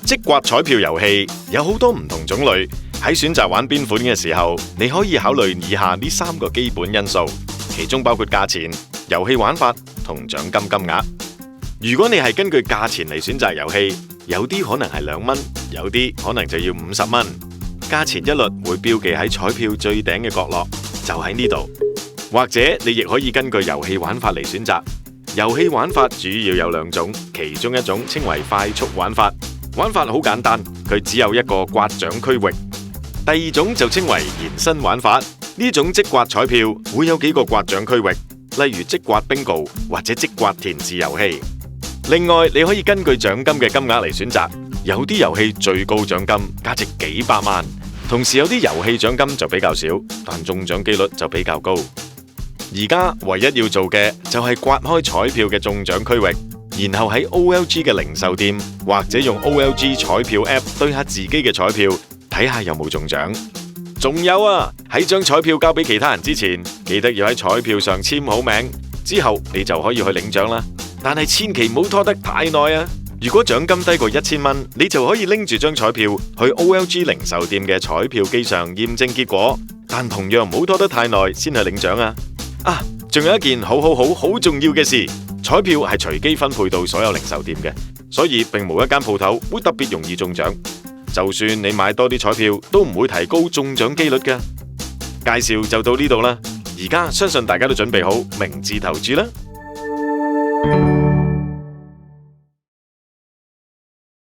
即刮彩票遊戲有好多唔同種類，喺選擇玩邊款嘅時候，你可以考慮以下呢3個基本因素，其中包括價錢、遊戲玩法同獎金金額。如果你係根據價錢嚟選擇遊戲，有啲可能係2蚊，有啲可能就要50蚊。價錢一律會標記喺彩票最頂嘅角落，就喺呢度。或者你亦可以根據遊戲玩法嚟選擇。遊戲玩法主要有2種，其中一種稱為快速玩法，玩法好簡單，佢只有一個刮獎區域。第2種就稱為延伸玩法，呢種即刮彩票會有幾個刮獎區域，例如即刮 bingo 或者即刮填字遊戲。另外，你可以根據獎金嘅金額嚟選擇，有啲遊戲最高獎金價值幾百萬，同時有啲遊戲獎金就比較少，但中獎機率就比較高。而家唯一要做嘅就係刮開彩票嘅中獎區域，然後喺 OLG 嘅零售店或者用 OLG 彩票 App 對下自己嘅彩票，睇下有冇中獎。仲有啊，喺將彩票交俾其他人之前，記得要喺彩票上簽好名，之後你就可以去領獎啦。但係千祈唔好拖得太耐啊！如果獎金低過1000蚊，你就可以拎住張彩票去 OLG 零售店嘅彩票機上驗證結果，但同樣唔好拖得太耐先去領獎啊！仲有一件好重要嘅事，彩票係隨機分配到所有零售店嘅，所以並無一間鋪頭會特別容易中獎。就算你買多啲彩票，都唔會提高中獎機率㗎。介紹就到呢度啦，而家相信大家都準備好明智投注啦。